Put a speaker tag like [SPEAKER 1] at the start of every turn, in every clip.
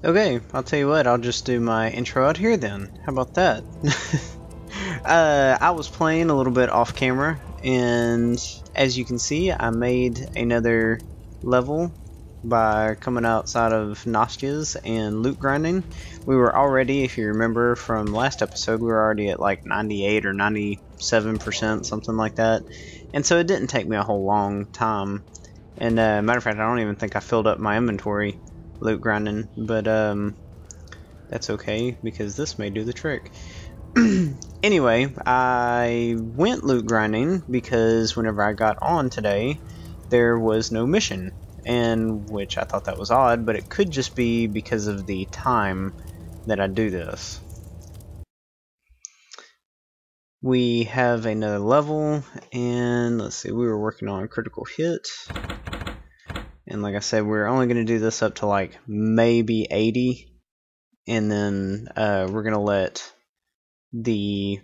[SPEAKER 1] Okay, I'll tell you what, I'll just do my intro out here then. How about that? I was playing a little bit off camera, and as you can see, I made another level by coming outside of Nostia's and loot grinding. We were already, if you remember from last episode, we were already at like 98 or 97%, something like that. And so it didn't take me a whole long time. And matter of fact, I don't even think I filled up my inventory loot grinding, but that's okay because this may do the trick. Anyway, I went loot grinding because whenever I got on today, there was no mission, and which I thought that was odd, but it could just be because of the time that I do this. We have another level, and let's see, we were working on critical hit. And like I said, we're only going to do this up to like maybe 80. And then we're going to let the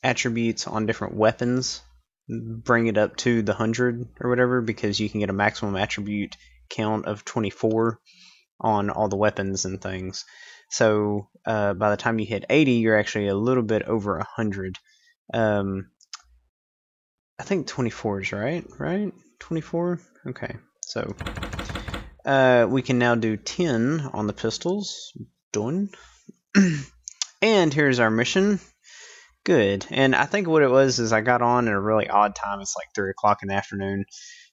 [SPEAKER 1] attributes on different weapons bring it up to the 100 or whatever, because you can get a maximum attribute count of 24 on all the weapons and things. So by the time you hit 80, you're actually a little bit over 100. I think 24 is right? 24? Okay, so we can now do 10 on the pistols. Done. And here's our mission. Good. And I think what it was is I got on at a really odd time. It's like 3 o'clock in the afternoon.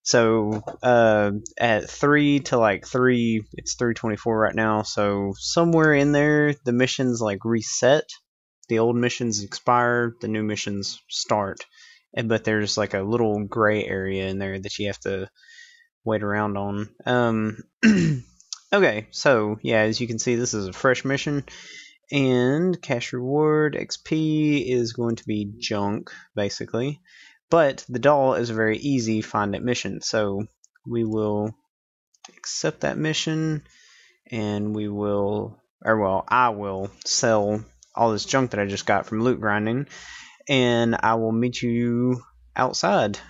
[SPEAKER 1] So at 3 to like 3, it's 3:24 right now. So somewhere in there, the missions like reset. The old missions expire, the new missions start. But there's like a little gray area in there that you have to wait around on. Okay, so yeah, as you can see, this is a fresh mission, and cash reward XP is going to be junk, basically. But the doll is a very easy find it mission, so we will accept that mission, and we will, or well, I will sell all this junk that I just got from loot grinding, and I will meet you outside.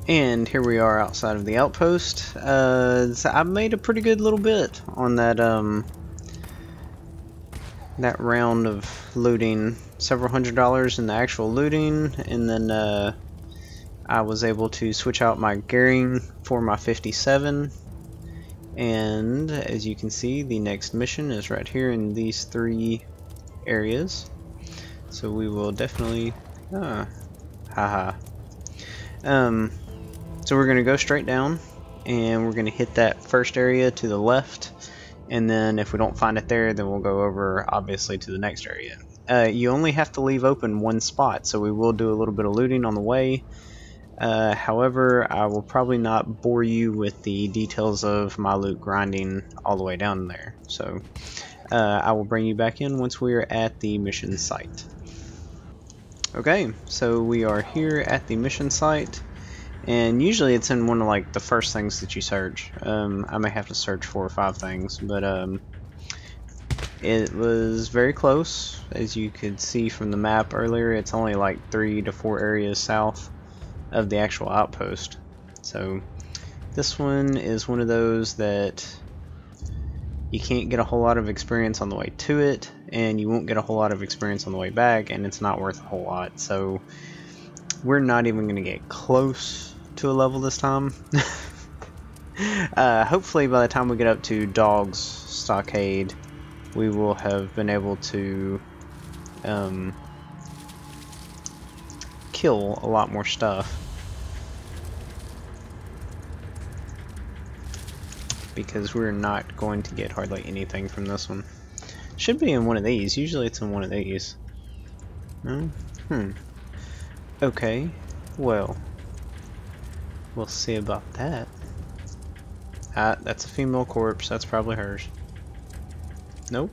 [SPEAKER 1] And here we are outside of the outpost. So I made a pretty good little bit on that that round of looting, several $100s in the actual looting, and then I was able to switch out my gearing for my 57. And as you can see, the next mission is right here in these 3 areas. So we will definitely so we're going to go straight down, and we're going to hit that first area to the left, and then if we don't find it there, then we'll go over obviously to the next area. You only have to leave open 1 spot, so we will do a little bit of looting on the way. However, I will probably not bore you with the details of my loot grinding all the way down there. So I will bring you back in once we are at the mission site. Okay, so we are here at the mission site, and usually it's in one of like the first things that you search. I may have to search 4 or 5 things, but it was very close. As you could see from the map earlier, it's only like 3 to 4 areas south of the actual outpost. So this one is one of those that you can't get a whole lot of experience on the way to it, and you won't get a whole lot of experience on the way back, and it's not worth a whole lot. So we're not even going to get close to a level this time. Hopefully by the time we get up to Dog's Stockade, we will have been able to kill a lot more stuff, because we're not going to get hardly anything from this one. Should be in one of these. Usually it's in one of these. No? Okay, well, we'll see about that. That's a female corpse. That's probably hers. Nope.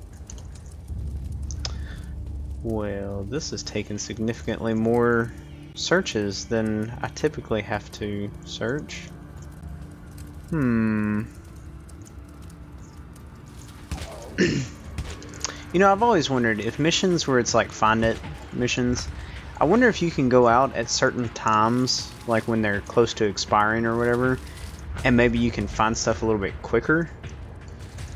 [SPEAKER 1] Well, this is taking significantly more searches than I typically have to search. You know, I've always wondered if missions where it's like find it missions, I wonder if you can go out at certain times, like when they're close to expiring or whatever, and maybe you can find stuff a little bit quicker.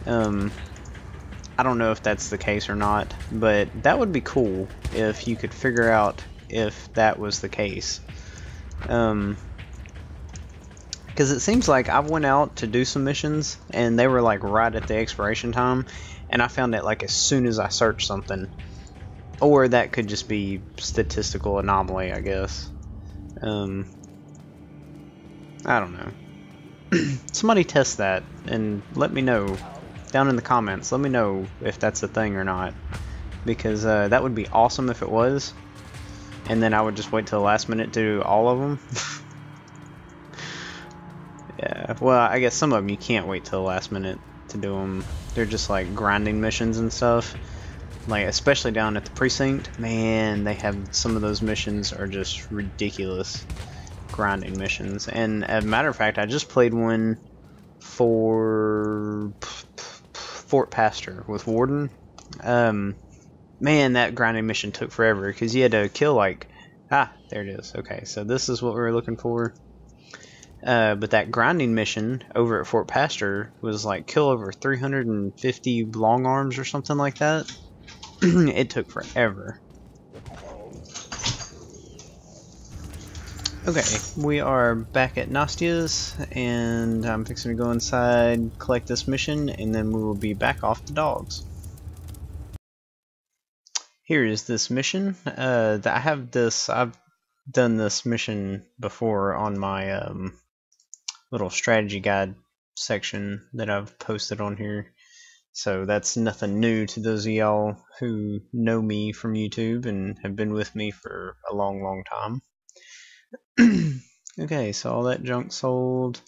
[SPEAKER 1] I don't know if that's the case or not, but that would be cool if you could figure out if that was the case. Because it seems like I went out to do some missions and they were like right at the expiration time, and I found it like as soon as I searched something. Or that could just be statistical anomaly, I guess. I don't know. Somebody test that and let me know down in the comments. Let me know if that's a thing or not, because that would be awesome if it was, and then I would just wait till the last minute to do all of them. Yeah, well, I guess some of them you can't wait till the last minute to do them. They're just like grinding missions and stuff, like especially down at the precinct. Man, they have some of those missions are just ridiculous grinding missions. And as a matter of fact, I just played one for Fort Pastor with Warden. Man, that grinding mission took forever because you had to kill like there it is. Okay, so this is what we were looking for. But that grinding mission over at Fort Pastor was like kill over 350 long arms or something like that. It took forever. Okay, we are back at Nastia's, and I'm fixing to go inside, collect this mission, and then we will be back off the dogs. Here is this mission. I've done this mission before on my little strategy guide section that I've posted on here. So that's nothing new to those of y'all who know me from YouTube and have been with me for a long, long time. Okay, so all that junk sold.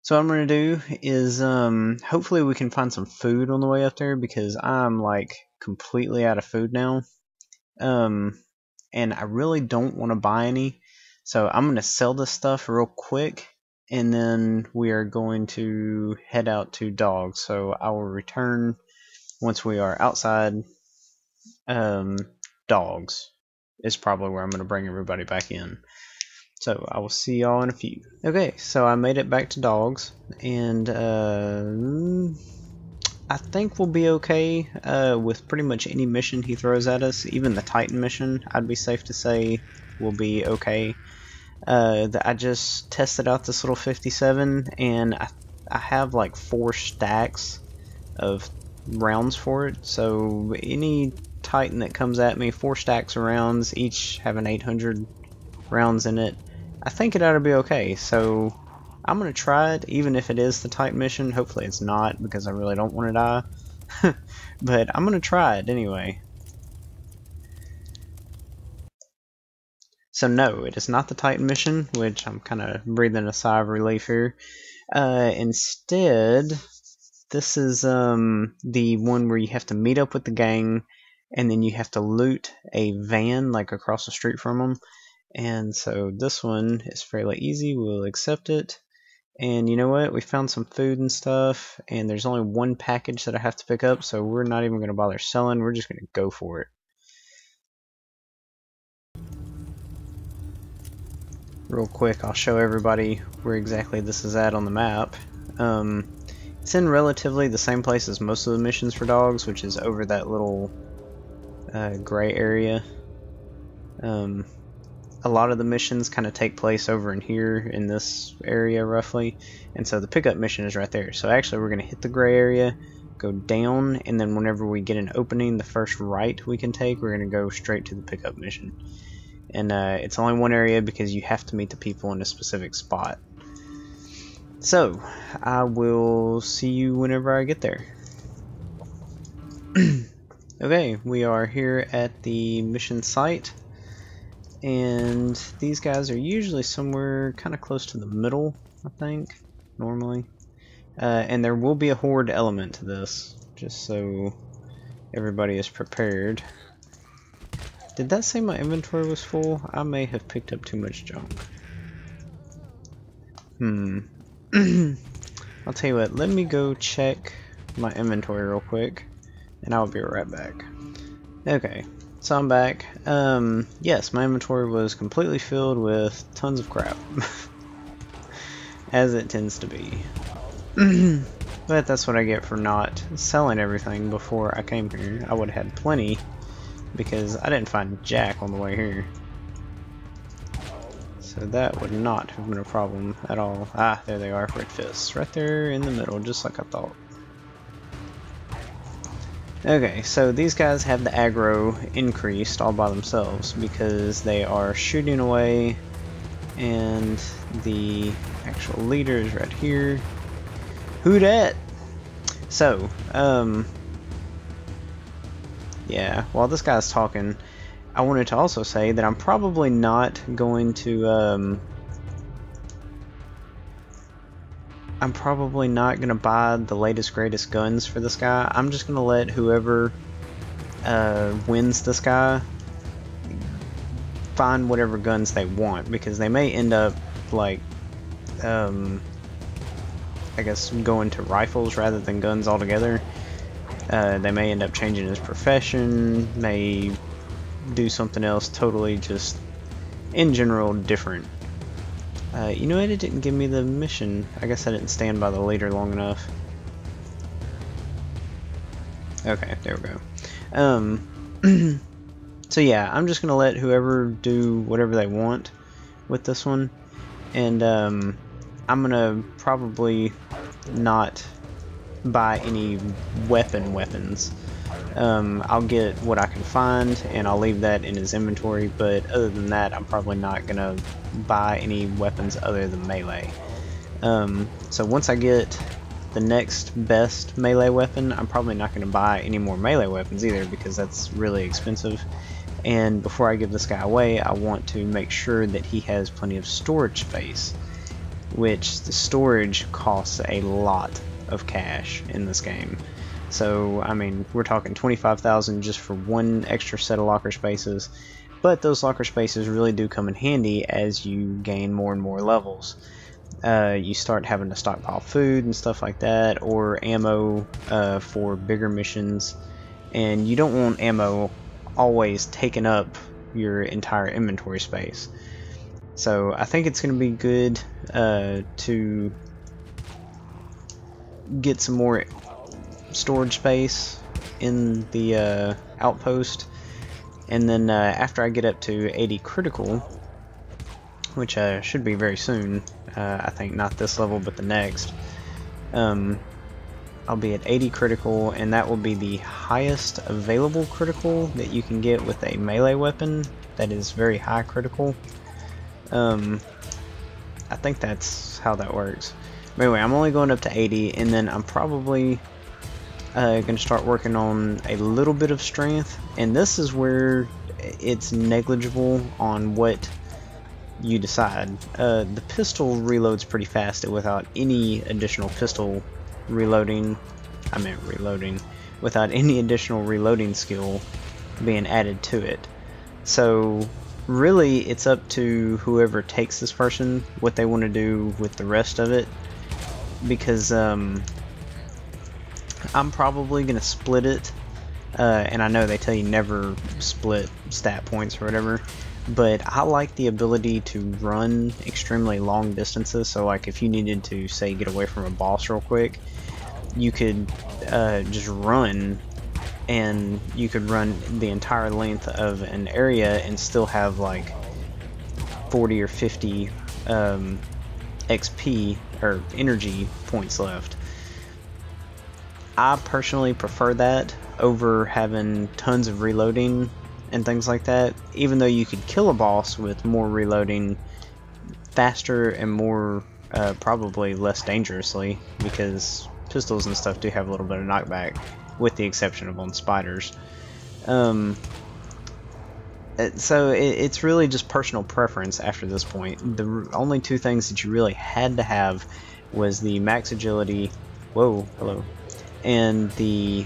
[SPEAKER 1] So what I'm going to do is hopefully we can find some food on the way up there, because I'm like completely out of food now. And I really don't want to buy any. So I'm going to sell this stuff real quick, and then we are going to head out to dogs. So I will return once we are outside. Dogs is probably where I'm going to bring everybody back in. So I will see y'all in a few. Okay, so I made it back to dogs, and I think we'll be okay with pretty much any mission he throws at us. Even the Titan mission, I'd be safe to say, will be okay. I just tested out this little 57, and I have like 4 stacks of rounds for it. So any Titan that comes at me, 4 stacks of rounds, each having 800 rounds in it, I think it ought to be okay. So I'm going to try it, even if it is the Titan mission. Hopefully it's not, because I really don't want to die. But I'm going to try it anyway. So no, it is not the Titan mission, which I'm kind of breathing a sigh of relief here. Instead, this is the one where you have to meet up with the gang, and then you have to loot a van like across the street from them. And so this one is fairly easy. We'll accept it. And you know what? We found some food and stuff, and there's only 1 package that I have to pick up, so we're not even going to bother selling. We're just going to go for it. Real quick, I'll show everybody where exactly this is at on the map. It's in relatively the same place as most of the missions for dogs, which is over that little gray area. A lot of the missions kind of take place over in here in this area roughly, and so the pickup mission is right there. So actually we're going to hit the gray area, go down, and then whenever we get an opening, the first right we can take, we're going to go straight to the pickup mission. And it's only 1 area because you have to meet the people in a specific spot. So I will see you whenever I get there. Okay, we are here at the mission site, and these guys are usually somewhere kind of close to the middle, I think, normally. And there will be a horde element to this, just so everybody is prepared. Did that say my inventory was full? I may have picked up too much junk. I'll tell you what, let me go check my inventory real quick, and I'll be right back. Okay, so I'm back. Yes, my inventory was completely filled with tons of crap. as it tends to be. But that's what I get for not selling everything before I came here. I would have had plenty, because I didn't find jack on the way here. So that would not have been a problem at all. Ah, there they are, red fists. Right there in the middle, just like I thought. Okay, so these guys have the aggro increased all by themselves because they are shooting away, and the actual leader is right here. Who dat? So, yeah, while this guy's talking, I wanted to also say that I'm probably not going to, buy the latest greatest guns for this guy. I'm just gonna let whoever wins this guy find whatever guns they want, because they may end up like I guess going to rifles rather than guns altogether. They may end up changing his profession, may do something else totally just in general different. You know what, it didn't give me the mission. I guess I didn't stand by the leader long enough. Okay, there we go. So yeah, I'm just gonna let whoever do whatever they want with this one, and I'm gonna probably not buy any weapons. I'll get what I can find and I'll leave that in his inventory, but other than that I'm probably not gonna buy any weapons other than melee. So once I get the next best melee weapon, I'm probably not gonna buy any more melee weapons either, because that's really expensive. And before I give this guy away, I want to make sure that he has plenty of storage space, which the storage costs a lot of cash in this game. So I mean, we're talking 25,000 just for one extra set of locker spaces, but those locker spaces really do come in handy as you gain more and more levels. You start having to stockpile food and stuff like that, or ammo for bigger missions, and you don't want ammo always taking up your entire inventory space. So I think it's going to be good to get some more storage space in the outpost, and then after I get up to 80 critical, which should be very soon, I think not this level but the next, I'll be at 80 critical, and that will be the highest available critical that you can get with a melee weapon that is very high critical. I think that's how that works. But anyway, I'm only going up to 80, and then I'm probably going to start working on a little bit of strength, and this is where it's negligible on what you decide. The pistol reloads pretty fast without any additional pistol reloading. I meant reloading. Without any additional reloading skill being added to it. So really it's up to whoever takes this person what they want to do with the rest of it, because I'm probably gonna split it, and I know they tell you never split stat points or whatever, but I like the ability to run extremely long distances. So like if you needed to, say, get away from a boss real quick, you could just run, and you could run the entire length of an area and still have like 40 or 50 XP or energy points left. I personally prefer that over having tons of reloading and things like that, even though you could kill a boss with more reloading faster and more probably less dangerously, because pistols and stuff do have a little bit of knockback, with the exception of on spiders. So it's really just personal preference after this point. The only two things that you really had to have was the max agility, whoa, hello, and the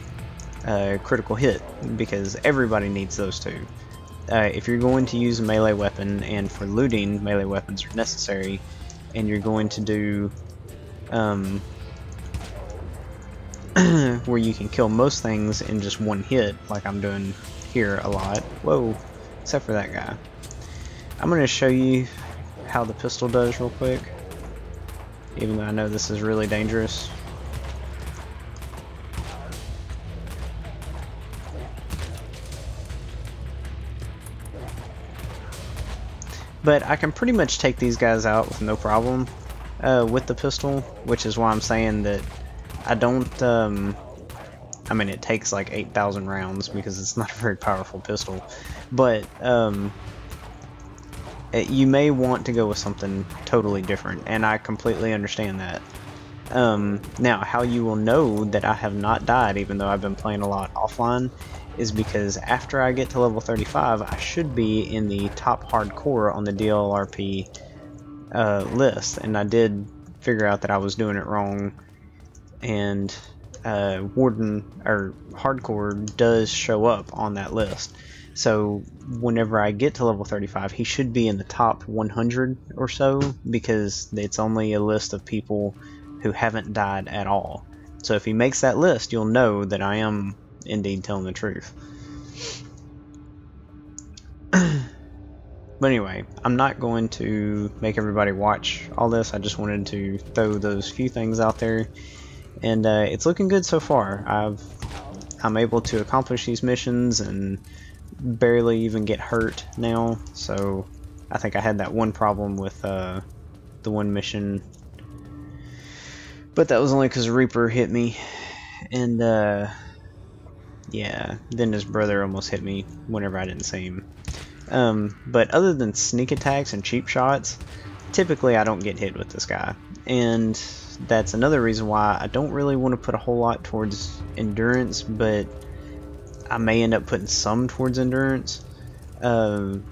[SPEAKER 1] critical hit, because everybody needs those two. If you're going to use a melee weapon, and for looting melee weapons are necessary, and you're going to do where you can kill most things in just one hit, like I'm doing here a lot, whoa, except for that guy. I'm going to show you how the pistol does real quick. even though I know this is really dangerous. But I can pretty much take these guys out with no problem with the pistol, which is why I'm saying that I don't, I mean, it takes like 8,000 rounds because it's not a very powerful pistol, but you may want to go with something totally different, and I completely understand that. Now, how you will know that I have not died, even though I've been playing a lot offline, is because after I get to level 35, I should be in the top hardcore on the DLRP list, and I did figure out that I was doing it wrong, and Warden, or hardcore, does show up on that list. So whenever I get to level 35, he should be in the top 100 or so, because it's only a list of people who haven't died at all. So if he makes that list, you'll know that I am indeed telling the truth. But anyway, I'm not going to make everybody watch all this. I just wanted to throw those few things out there, and it's looking good so far. I'm able to accomplish these missions and barely even get hurt now. So I think I had that one problem with the one mission, but that was only because Reaper hit me, and yeah, then his brother almost hit me whenever I didn't see him. But other than sneak attacks and cheap shots, typically I don't get hit with this guy, and that's another reason why I don't really want to put a whole lot towards endurance, but I may end up putting some towards endurance. And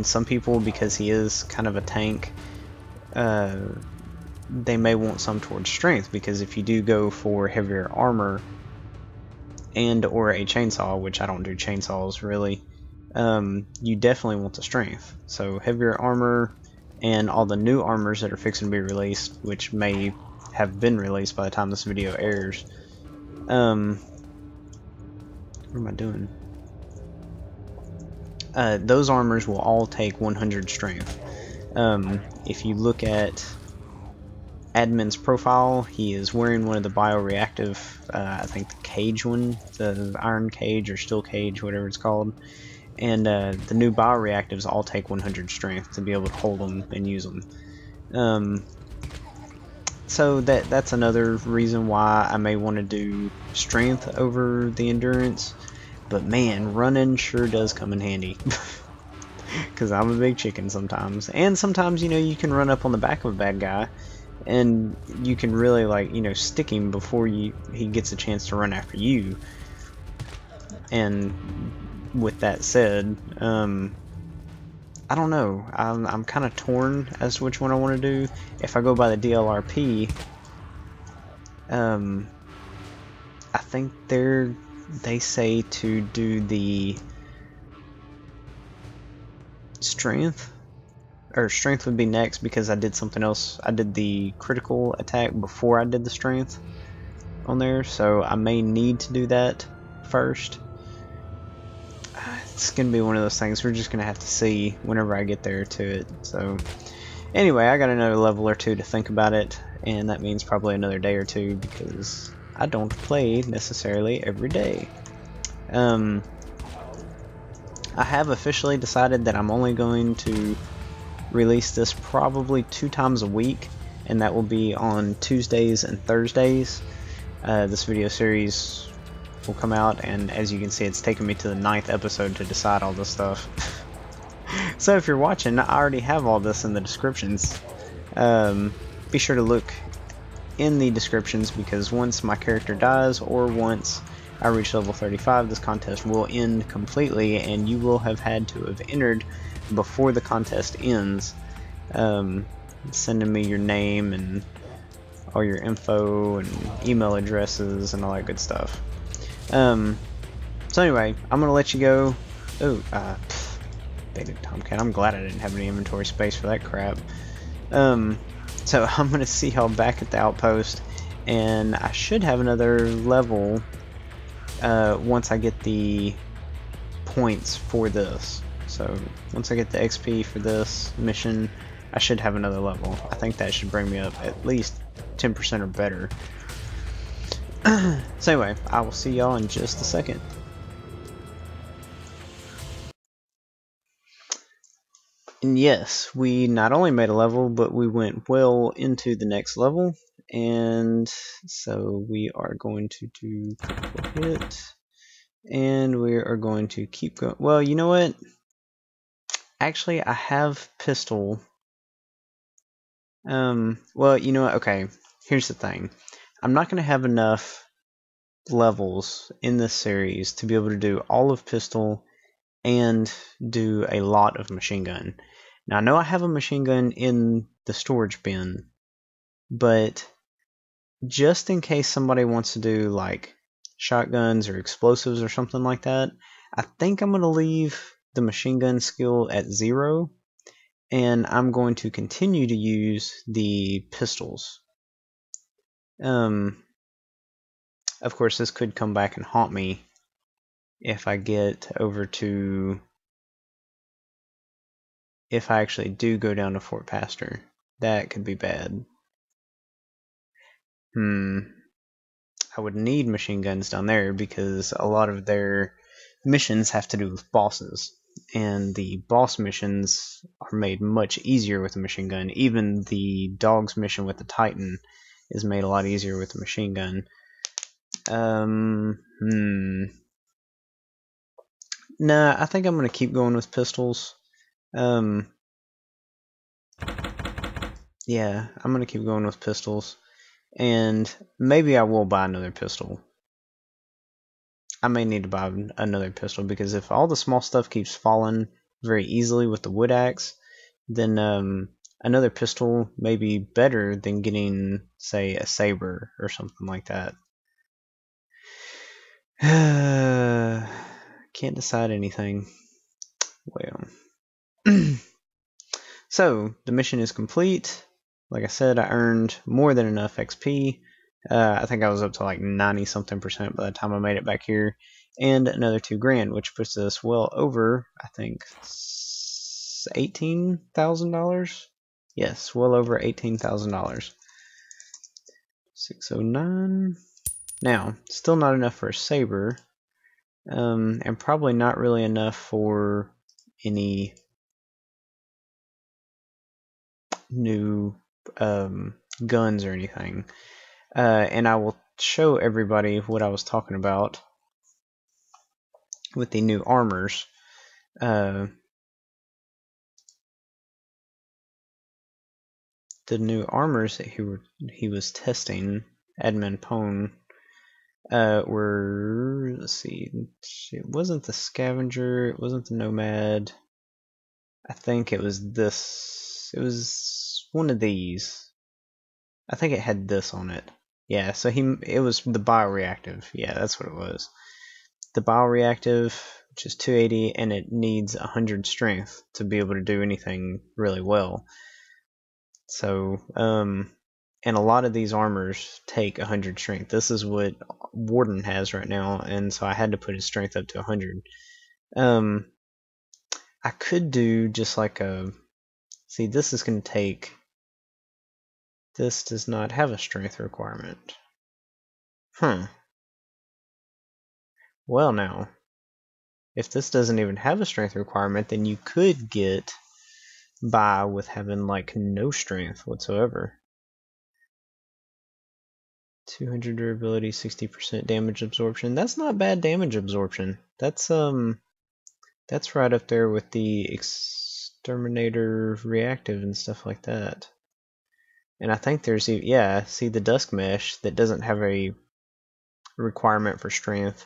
[SPEAKER 1] some people, because he is kind of a tank, they may want some towards strength, because if you do go for heavier armor and or a chainsaw, which I don't do chainsaws really, you definitely want the strength. So heavier armor and all the new armors that are fixing to be released, which may have been released by the time this video airs. What am I doing? Those armors will all take 100 strength. If you look at Admin's profile, he is wearing one of the bioreactive, I think the cage one, the iron cage or steel cage, whatever it's called. And the new bioreactives all take 100 strength to be able to hold them and use them. So that's another reason why I may want to do strength over the endurance. But man, running sure does come in handy. Because I'm a big chicken sometimes. And sometimes, you know, you can run up on the back of a bad guy, and you can really, like, you know, stick him before he gets a chance to run after you. And with that said, I don't know. I'm kind of torn as to which one I want to do. If I go by the DLRP, I think they say to do the strength, or strength would be next, because I did something else. I did the critical attack before I did the strength on there, so I may need to do that first. It's gonna be one of those things we're just gonna have to see whenever I get there to it. So anyway, I got another level or two to think about it, and that means probably another day or two, because I don't play necessarily every day. I have officially decided that I'm only going to release this probably 2 times a week, and that will be on Tuesdays and Thursdays. This video series will come out, and as you can see, it's taken me to the 9th episode to decide all this stuff. So if you're watching, I already have all this in the descriptions. Be sure to look in the descriptions, because once my character dies, or once I reach level 35, this contest will end completely, and you will have had to have entered before the contest ends, sending me your name and all your info and email addresses and all that good stuff. So anyway, I'm gonna let you go. Oh, baited Tomcat. I'm glad I didn't have any inventory space for that crap. So I'm gonna see y'all back at the outpost, and I should have another level once I get the points for this. So once I get the XP for this mission, I should have another level. I think that should bring me up at least 10% or better. So anyway, I will see y'all in just a second. And yes, we not only made a level, but we went well into the next level. And so we are going to do critical hit. And we are going to keep going. Well, you know what? Actually, I have pistol. Well, you know what? Okay, here's the thing. I'm not going to have enough levels in this series to be able to do all of pistol and do a lot of machine gun. Now, I know I have a machine gun in the storage bin, but just in case somebody wants to do like shotguns or explosives or something like that, I think I'm going to leave the machine gun skill at 0, and I'm going to continue to use the pistols. Of course, this could come back and haunt me if I get over to, if I actually do go down to Fort Pastor. That could be bad. I would need machine guns down there because a lot of their missions have to do with bosses. And the boss missions are made much easier with a machine gun. Even the dog's mission with the Titan is made a lot easier with a machine gun. Nah, I think I'm going to keep going with pistols. Yeah, I'm going to keep going with pistols. And maybe I will buy another pistol. I may need to buy another pistol because if all the small stuff keeps falling very easily with the wood axe, then another pistol may be better than getting, say, a saber or something like that. Can't decide anything. Well. So, the mission is complete. Like I said, I earned more than enough XP. I think I was up to like 90 something percent by the time I made it back here. And another 2 grand, which puts us well over, I think, $18,000. Yes, well over $18,000. 609. Now, still not enough for a saber, and probably not really enough for any new guns or anything. And I will show everybody what I was talking about with the new armors. The new armors that he was testing, Edmund Pone, were, let's see, it wasn't the Scavenger, it wasn't the Nomad. I think it was this. It was one of these. I think it had this on it. Yeah, so it was the bioreactive. Yeah, that's what it was. The bioreactive, which is 280, and it needs 100 strength to be able to do anything really well. So, and a lot of these armors take 100 strength. This is what Warden has right now, and so I had to put his strength up to 100. I could do just like a... See, this is going to take... This does not have a strength requirement. Well now, if this doesn't even have a strength requirement, then you could get by with having like no strength whatsoever. 200 durability, 60% damage absorption. That's not bad damage absorption. That's right up there with the exterminator reactive and stuff like that. And I think there's, yeah, see the dusk mesh that doesn't have a requirement for strength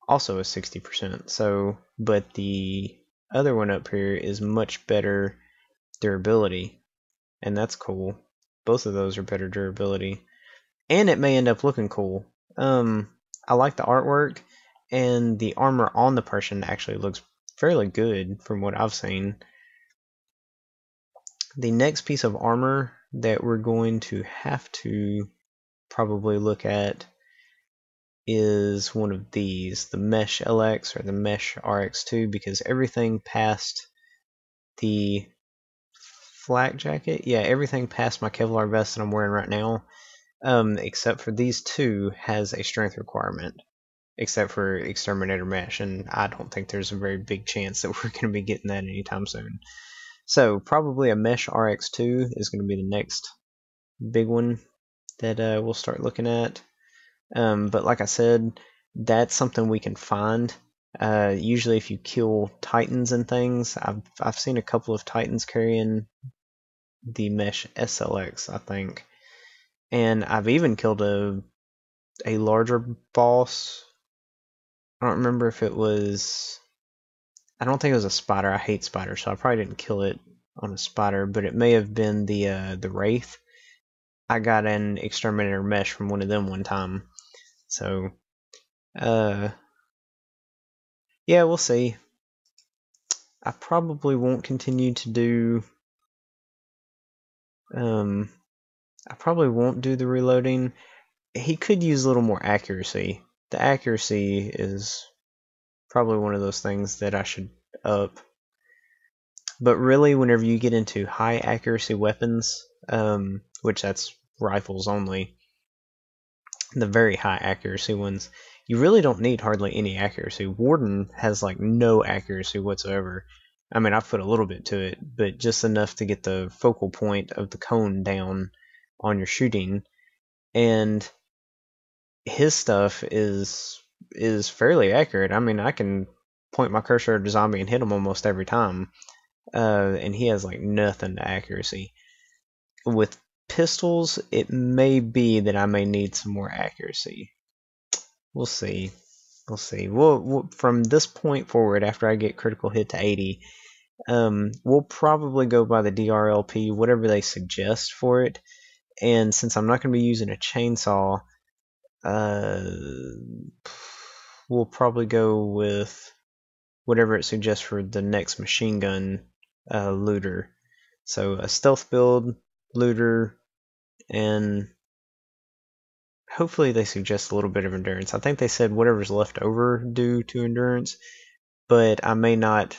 [SPEAKER 1] also is 60%. So, but the other one up here is much better durability, and that's cool. Both of those are better durability, and it may end up looking cool. I like the artwork, and the armor on the person actually looks fairly good from what I've seen. The next piece of armor that we're going to have to probably look at is one of these, the Mesh LX or the Mesh RX2, because everything past the flak jacket. Yeah, everything past my Kevlar vest that I'm wearing right now, except for these two, has a strength requirement. Except for Exterminator Mesh, and I don't think there's a very big chance that we're going to be getting that anytime soon. So probably a Mesh RX2 is going to be the next big one that we'll start looking at. But like I said, that's something we can find. Usually, if you kill Titans and things, I've seen a couple of Titans carrying the Mesh SLX, I think, and I've even killed a larger boss. I don't remember if it was. I don't think it was a spider. I hate spiders, so I probably didn't kill it on a spider, but it may have been the Wraith. I got an Exterminator Mesh from one of them one time. So, yeah, we'll see. I probably won't continue to do. I probably won't do the reloading. He could use a little more accuracy. The accuracy is probably one of those things that I should up. But really, whenever you get into high accuracy weapons, which that's rifles only, the very high accuracy ones, you really don't need hardly any accuracy. Warden has like no accuracy whatsoever. I mean, I've put a little bit to it, but just enough to get the focal point of the cone down on your shooting. And his stuff is fairly accurate. I mean, I can point my cursor at a zombie and hit him almost every time. And he has like nothing to accuracy. With pistols, it may be that I may need some more accuracy. We'll see. We'll see. We'll from this point forward, after I get critical hit to 80, we'll probably go by the DRLP, whatever they suggest for it. And since I'm not going to be using a chainsaw, we'll probably go with whatever it suggests for the next machine gun looter. So a stealth build, looter, and hopefully they suggest a little bit of endurance. I think they said whatever's left over due to endurance, but I may not,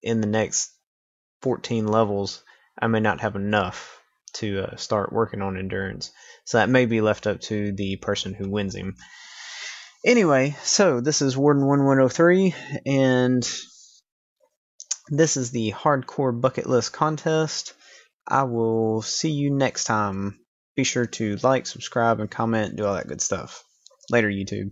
[SPEAKER 1] in the next 14 levels, I may not have enough to start working on endurance. So that may be left up to the person who wins him. Anyway, so this is Warden 1103, and this is the Hardcore Bucket List Contest. I will see you next time. Be sure to like, subscribe, and comment, do all that good stuff. Later, YouTube.